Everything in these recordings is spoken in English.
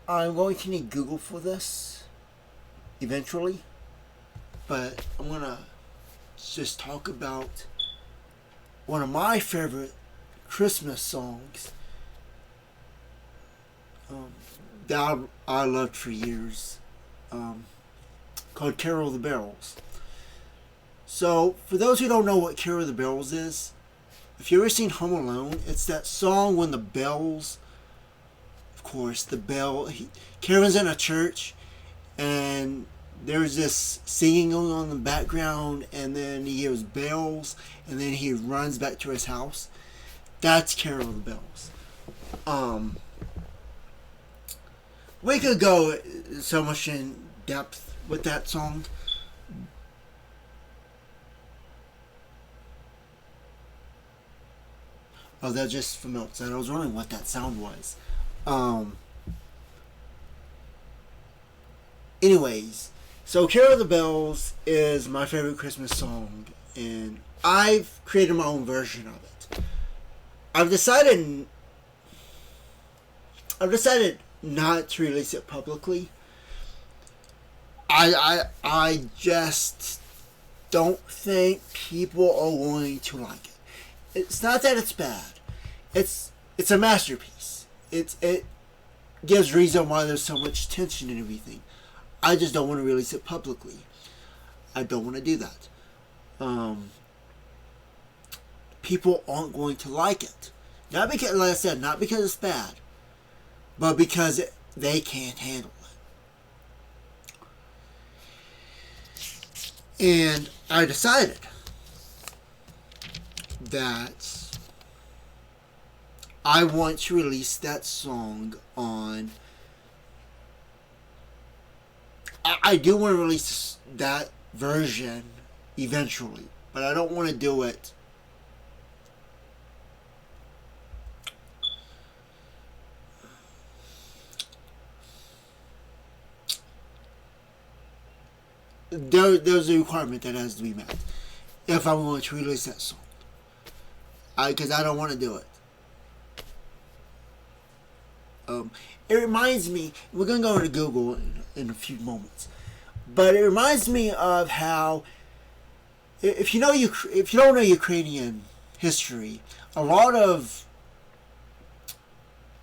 I'm going to need Google for this eventually, but I'm gonna just talk about one of my favorite Christmas songs um, that I loved for years, um, called Carol of the Bells. So, for those who don't know what Carol of the Bells is, if you've ever seen Home Alone, it's that song when the bells, of course, Karen's in a church, and there's this singing going on in the background, and then he hears bells, and then he runs back to his house. That's Carol of the Bells. We could go so much in depth with that song. Oh, that's just from outside. I was wondering what that sound was. Um, Anyways, so Carol of the Bells is my favorite Christmas song, and I've created my own version of it. I've decided I've decided not to release it publicly. I just don't think people are going to like it. It's not that it's bad. It's a masterpiece. It gives reason why there's so much tension and everything. I just don't want to release it publicly. I don't want to do that. Um, People aren't going to like it. Not because, like I said, not because it's bad, but because they can't handle it. And I decided that I want to release that song on. I do want to release that version eventually, but I don't want to do it there's a requirement that has to be met if I'm going to release that song. Because I don't want to do it. It reminds me. We're gonna go to Google in a few moments, but it reminds me of how if you don't know Ukrainian history, a lot of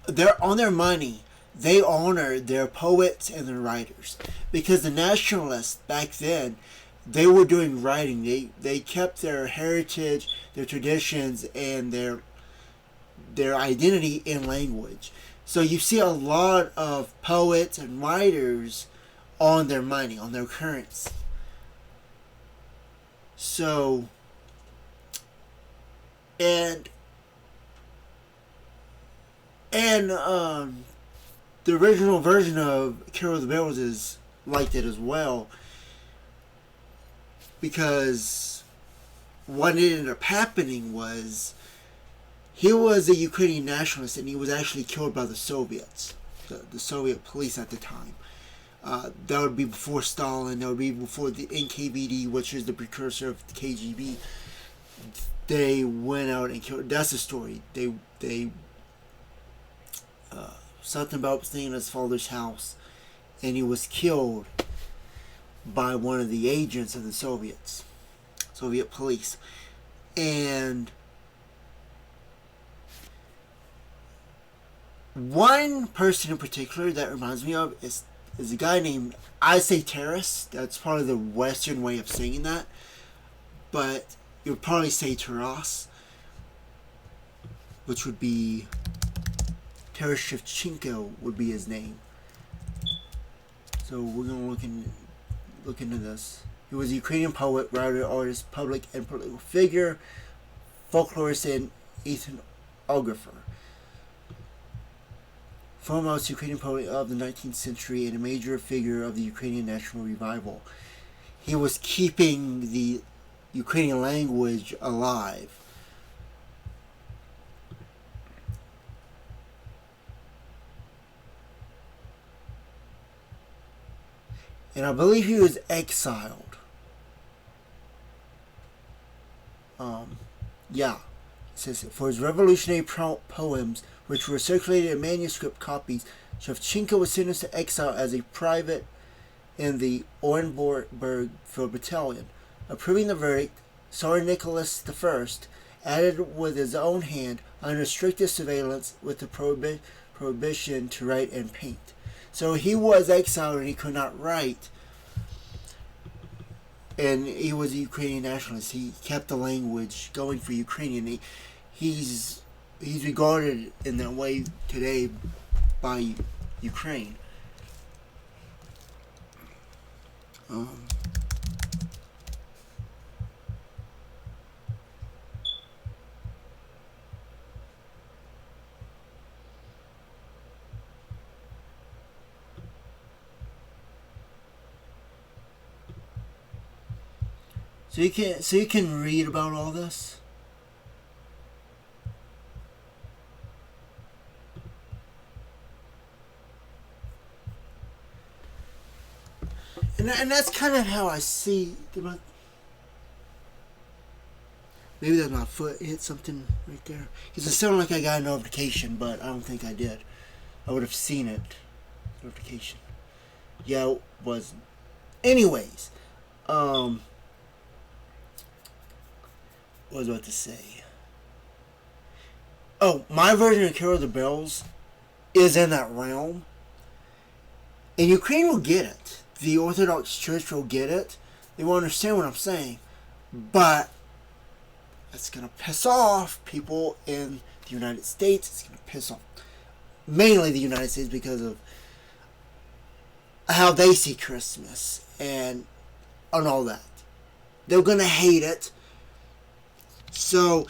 their money they honor their poets and their writers because the nationalists back then they were doing writing. They kept their heritage, their traditions, and their identity in language. So you see a lot of poets and writers on their money, on their currency. So and and the original version of Carol of the Bells is like that as well because what ended up happening was he was a Ukrainian nationalist and he was actually killed by the Soviets, the Soviet police at the time. That would be before Stalin, that would be before the NKVD, which is the precursor of the KGB. They went out and killed. That's the story. They something about staying in his father's house, and he was killed by one of the agents of the Soviet police. And one person in particular that reminds me of is a guy named Isai Terrace. That's probably the Western way of saying that, but you would probably say Taras, which would be Taras Shevchenko would be his name. So we're gonna look into this. He was a Ukrainian poet, writer, artist, public and political figure, folklorist, and ethnographer. Foremost Ukrainian poet of the 19th century and a major figure of the Ukrainian national revival. He was keeping the Ukrainian language alive. And I believe he was exiled. Yeah, says, for his revolutionary poems, which were circulated in manuscript copies, Shevchenko was sentenced to exile as a private in the Orenburg Field Battalion. Approving the verdict, Tsar Nicholas I added with his own hand, under strictest surveillance, with the prohibition to write and paint. So he was exiled and he could not write. And he was a Ukrainian nationalist. He kept the language going for Ukrainian. He's regarded in that way today by Ukraine. So you can read about all this. And that's kind of how I see. Maybe that my foot hit something right there. Because it sounded like I got a notification, but I don't think I did. I would have seen it. Notification. Yeah, it wasn't. Anyways, what was I about to say? Oh, my version of Carol of the Bells is in that realm. And Ukraine will get it. The Orthodox Church will get it. They will understand what I'm saying. But it's going to piss off people in the United States. It's going to piss off mainly the United States because of how they see Christmas and all that. They're going to hate it. So,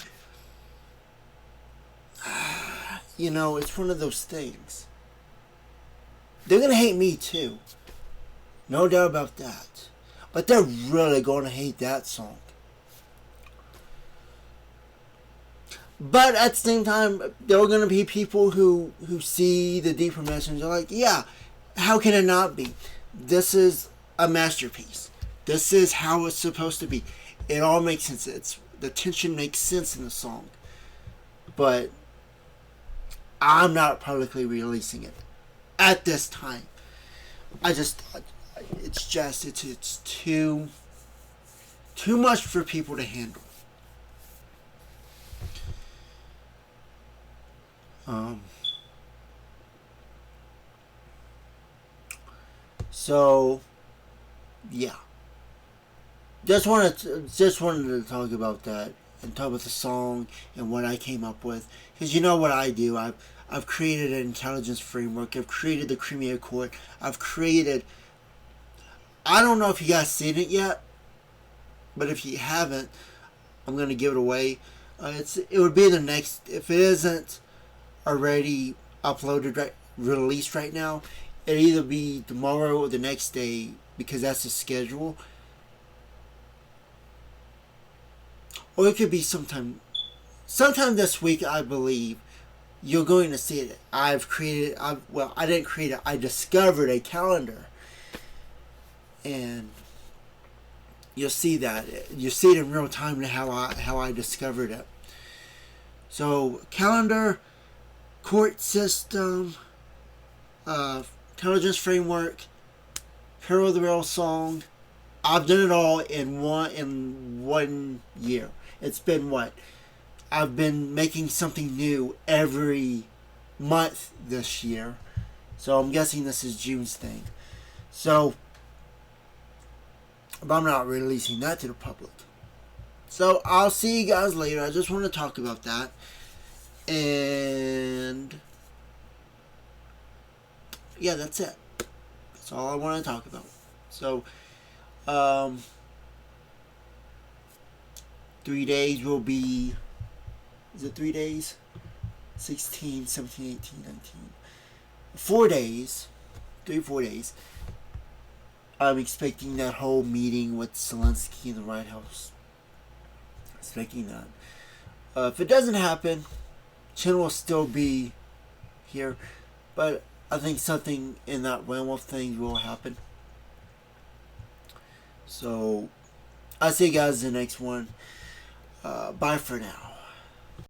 it's one of those things. They're going to hate me too. No doubt about that. But they're really going to hate that song. But at the same time, there are going to be people who see the deeper message. They're like, yeah, how can it not be? This is a masterpiece. This is how it's supposed to be. It all makes sense. The tension makes sense in the song. But I'm not publicly releasing it at this time. It's too much for people to handle. So yeah, just wanted to talk about that and talk about the song and what I came up with, because you know what I do. I've created an intelligence framework. I've created the Crimea Accord. I don't know if you guys seen it yet, but if you haven't, I'm gonna give it away. It would be the next, if it isn't already uploaded, released right now, it'll either be tomorrow or the next day, because that's the schedule. Or it could be sometime this week, I believe. You're going to see it. I didn't create it. I discovered a calendar. And you'll see that. You see it in real time how I discovered it. So, calendar, court system, intelligence framework, Carol of the Bells song. I've done it all in one year. It's been what? I've been making something new every month this year. So I'm guessing this is June's thing. So, but I'm not releasing that to the public. So I'll see you guys later. I just want to talk about that. And yeah, that's it. That's all I want to talk about. So, 3 days will be, is it 3 days? 16, 17, 18, 19. 4 days. 3-4 days. I'm expecting that whole meeting with Zelensky in the White House. Expecting that. If it doesn't happen, Chen will still be here. But I think something in that realm of things will happen. So, I'll see you guys in the next one. Bye for now.